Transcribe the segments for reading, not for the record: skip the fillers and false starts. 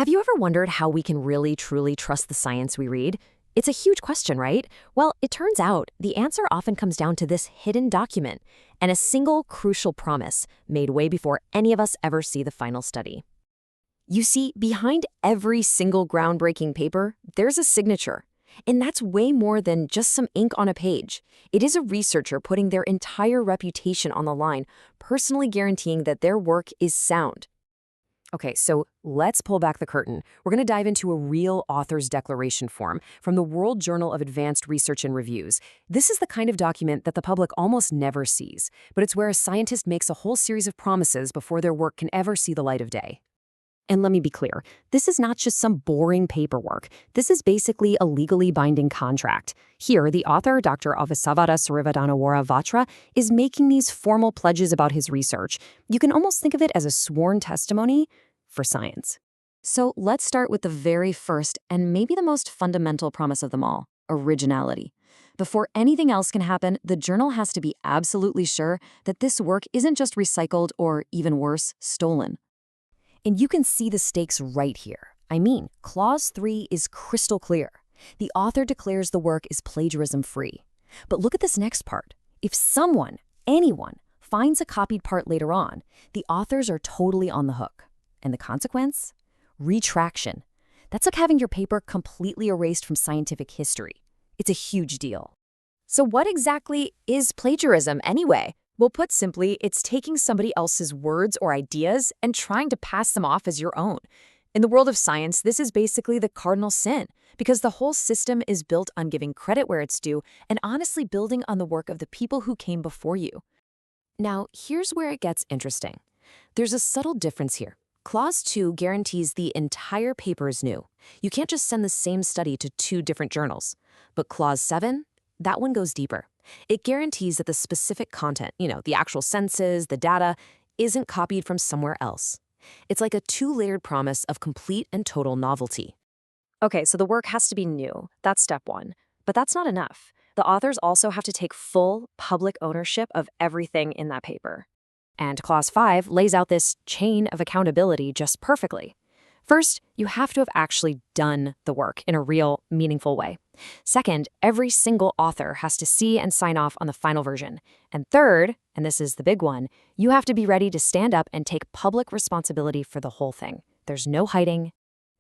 Have you ever wondered how we can really, truly trust the science we read? It's a huge question, right? Well, it turns out the answer often comes down to this hidden document and a single crucial promise made way before any of us ever see the final study. You see, behind every single groundbreaking paper, there's a signature. And that's way more than just some ink on a page. It is a researcher putting their entire reputation on the line, personally guaranteeing that their work is sound. Okay, so let's pull back the curtain. We're going to dive into a real author's declaration form from the World Journal of Advanced Research and Reviews. This is the kind of document that the public almost never sees, but it's where a scientist makes a whole series of promises before their work can ever see the light of day. And let me be clear, this is not just some boring paperwork. This is basically a legally binding contract. Here, the author, Dr. Avasavara Sarivadhanawara Vatra, is making these formal pledges about his research. You can almost think of it as a sworn testimony for science. So let's start with the very first and maybe the most fundamental promise of them all, originality. Before anything else can happen, the journal has to be absolutely sure that this work isn't just recycled or, even worse, stolen. And you can see the stakes right here. I mean, Clause 3 is crystal clear. The author declares the work is plagiarism-free. But look at this next part. If someone, anyone, finds a copied part later on, the authors are totally on the hook. And the consequence? Retraction. That's like having your paper completely erased from scientific history. It's a huge deal. So what exactly is plagiarism anyway? Well, put simply, it's taking somebody else's words or ideas and trying to pass them off as your own. In the world of science, this is basically the cardinal sin, because the whole system is built on giving credit where it's due and honestly building on the work of the people who came before you. Now, here's where it gets interesting. There's a subtle difference here. Clause 2 guarantees the entire paper is new. You can't just send the same study to two different journals. But Clause 7, that one goes deeper. It guarantees that the specific content, the actual senses, the data, isn't copied from somewhere else. It's like a two-layered promise of complete and total novelty. Okay, so the work has to be new. That's step one. But that's not enough. The authors also have to take full public ownership of everything in that paper. And Clause 5 lays out this chain of accountability just perfectly. First, you have to have actually done the work in a real, meaningful way. Second, every single author has to see and sign off on the final version. And third, and this is the big one, you have to be ready to stand up and take public responsibility for the whole thing. There's no hiding.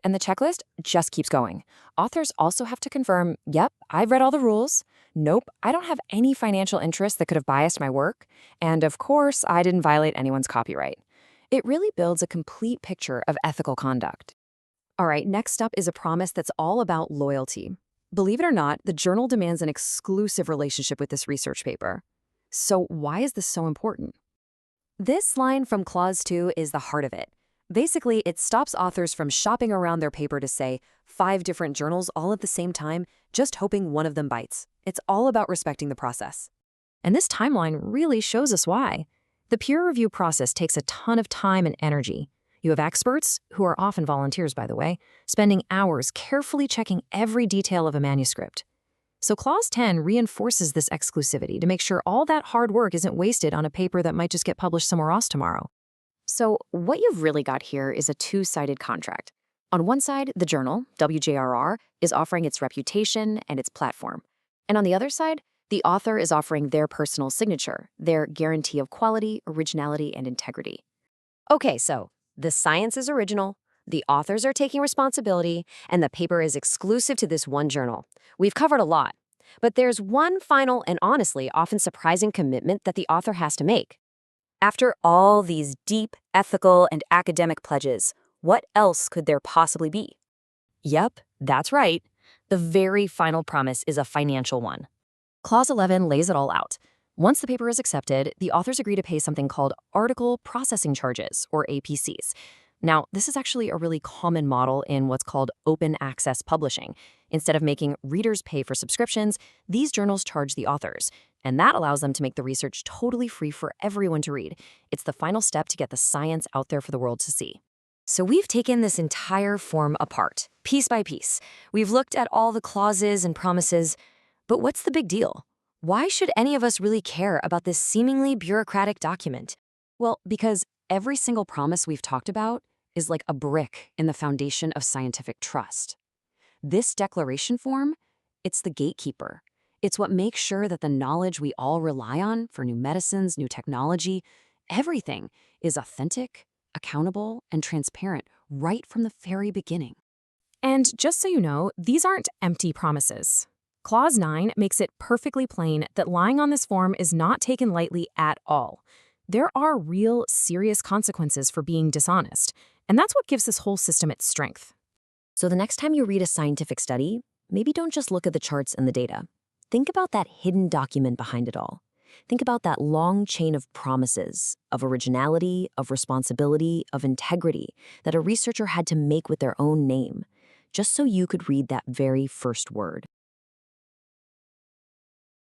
And the checklist just keeps going. Authors also have to confirm, yep, I've read all the rules. Nope, I don't have any financial interest that could have biased my work. And of course, I didn't violate anyone's copyright. It really builds a complete picture of ethical conduct. All right, next up is a promise that's all about loyalty. Believe it or not, the journal demands an exclusive relationship with this research paper. So why is this so important? This line from Clause 2 is the heart of it. Basically, it stops authors from shopping around their paper to say 5 different journals all at the same time, just hoping one of them bites. It's all about respecting the process. And this timeline really shows us why. The peer review process takes a ton of time and energy. You have experts, who are often volunteers by the way, spending hours carefully checking every detail of a manuscript. So Clause 10 reinforces this exclusivity to make sure all that hard work isn't wasted on a paper that might just get published somewhere else tomorrow. So what you've really got here is a two-sided contract. On one side, the journal, WJRR, is offering its reputation and its platform. And on the other side, the author is offering their personal signature, their guarantee of quality, originality, and integrity. Okay, so the science is original, the authors are taking responsibility, and the paper is exclusive to this one journal. We've covered a lot, but there's one final and honestly often surprising commitment that the author has to make. After all these deep, ethical, and academic pledges, what else could there possibly be? Yep, that's right. The very final promise is a financial one. Clause 11 lays it all out. Once the paper is accepted, the authors agree to pay something called article processing charges, or APCs. Now, this is actually a really common model in what's called open access publishing. Instead of making readers pay for subscriptions, these journals charge the authors, and that allows them to make the research totally free for everyone to read. It's the final step to get the science out there for the world to see. So we've taken this entire form apart, piece by piece. We've looked at all the clauses and promises. But what's the big deal? Why should any of us really care about this seemingly bureaucratic document? Well, because every single promise we've talked about is like a brick in the foundation of scientific trust. This declaration form, it's the gatekeeper. It's what makes sure that the knowledge we all rely on for new medicines, new technology, everything is authentic, accountable, and transparent right from the very beginning. And just so you know, these aren't empty promises. Clause 9 makes it perfectly plain that lying on this form is not taken lightly at all. There are real, serious consequences for being dishonest, and that's what gives this whole system its strength. So the next time you read a scientific study, maybe don't just look at the charts and the data. Think about that hidden document behind it all. Think about that long chain of promises, of originality, of responsibility, of integrity that a researcher had to make with their own name, just so you could read that very first word.